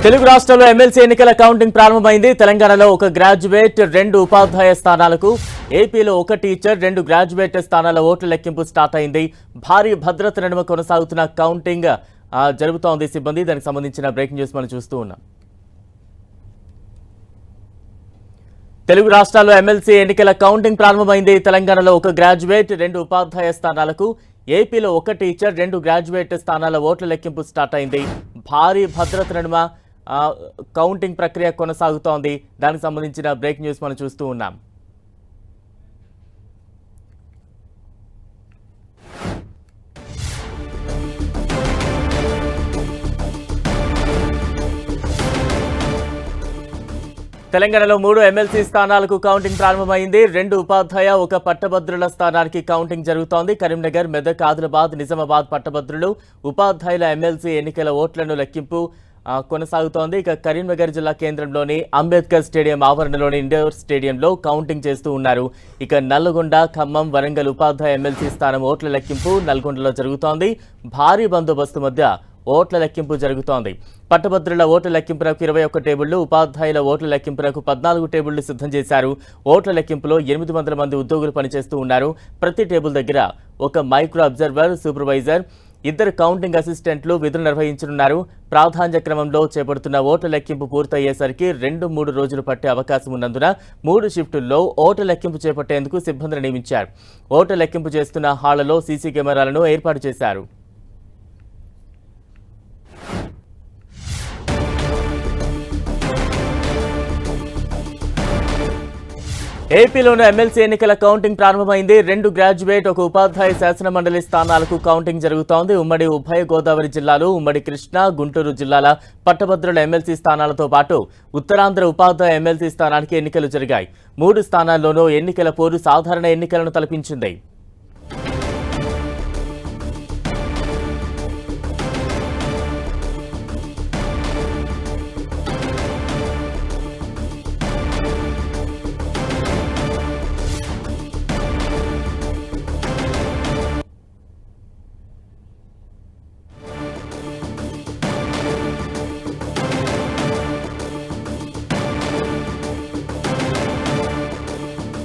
తెలుగు రాష్ట్రాల్లో ఎమ్మెల్సీ ఎన్నికల కౌంటింగ్ ప్రారంభమైంది. తెలంగాణలో ఒక గ్రాడ్యుయేట్, 2 ఉపాధ్యాయ స్థానాలకు, ఏపీలో ఒక టీచర్, 2 గ్రాడ్యుయేట్ స్థానాల ఓట్ల లెక్కింపు స్టార్ట్ అయింది. భారీ భద్రత నడుమ కొనసాగుతున్న కౌంటింగ్ జరుగుతోంది. సిబ్బంది దానికి సంబంధించిన బ్రేకింగ్ న్యూస్ మనం చూస్తూ ఉన్నాం. తెలుగు రాష్ట్రాల్లో ఎమ్మెల్సీ ఎన్నికల కౌంటింగ్ ప్రారంభమైంది. తెలంగాణలో ఒక గ్రాడ్యుయేట్, 2 ఉపాధ్యాయ స్థానాలకు, ఏపీలో ఒక టీచర్, 2 గ్రాడ్యుయేట్ స్థానాల ఓట్ల లెక్కింపు స్టార్ట్ అయింది. భారీ భద్రత నడుమ కౌంటింగ్ ప్రక్రియ కొనసాగుతోంది. దానికి సంబంధించిన బ్రేక్ న్యూస్ మనం చూస్తూ ఉన్నాం. తెలంగాణలో 3 ఎమ్మెల్సీ స్థానాలకు కౌంటింగ్ ప్రారంభమైంది. 2 ఉపాధ్యాయ, 1 పట్టభద్రుల స్థానానికి కౌంటింగ్ జరుగుతోంది. కరీంనగర్, మెదక్, ఆదిలాబాద్, నిజామాబాద్ పట్టభద్రులు, ఉపాధ్యాయుల ఎమ్మెల్సీ ఎన్నికల ఓట్లను లెక్కింపు కొనసాగుతోంది. ఇక కరీంనగర్ జిల్లా కేంద్రంలోని అంబేద్కర్ స్టేడియం ఆవరణలోని ఇండోర్ స్టేడియంలో కౌంటింగ్ చేస్తూ ఉన్నారు. ఇక నల్లగొండ, ఖమ్మం, వరంగల్ ఉపాధ్యాయ ఎమ్మెల్సీ స్థానం ఓట్ల లెక్కింపు నల్గొండలో జరుగుతోంది. భారీ బందోబస్తు మధ్య ఓట్ల లెక్కింపు జరుగుతోంది. పట్టభద్రుల ఓట్ల లెక్కింపునకు 21 టేబుళ్లు, ఉపాధ్యాయుల ఓట్ల లెక్కింపునకు 14 టేబుళ్లు సిద్ధం చేశారు. ఓట్ల లెక్కింపులో 800 మంది ఉద్యోగులు పనిచేస్తూ ఉన్నారు. ప్రతి టేబుల్ దగ్గర ఒక మైక్రో అబ్జర్వర్, సూపర్వైజర్, 2 కౌంటింగ్ అసిస్టెంట్లు విధులు నిర్వహించనున్నారు. ప్రాధాన్య క్రమంలో చేపడుతున్న ఓట్ల లెక్కింపు పూర్తయ్యేసరికి 2-3 రోజులు పట్టే అవకాశం ఉన్నందున 3 షిఫ్టుల్లో ఓట్ల లెక్కింపు చేపట్టేందుకు సిబ్బందిని నియమించారు. ఓట్ల లెక్కింపు చేస్తున్న హాళ్లలో సీసీ కెమెరాలను ఏర్పాటు చేశారు. ఏపీలోని ఎమ్మెల్సీ ఎన్నికల కౌంటింగ్ ప్రారంభమైంది. 2 గ్రాడ్యుయేట్, 1 ఉపాధ్యాయ శాసనమండలి స్థానాలకు కౌంటింగ్ జరుగుతోంది. ఉమ్మడి ఉభయ గోదావరి జిల్లాలు, ఉమ్మడి కృష్ణా, గుంటూరు జిల్లాల పట్టభద్రుల ఎమ్మెల్సీ స్థానాలతో పాటు ఉత్తరాంధ్ర ఉపాధ్యాయ ఎమ్మెల్సీ స్థానానికి ఎన్నికలు జరిగాయి. 3 స్థానాల్లోనూ ఎన్నికల పోరు సాధారణ ఎన్నికలను తలపించింది.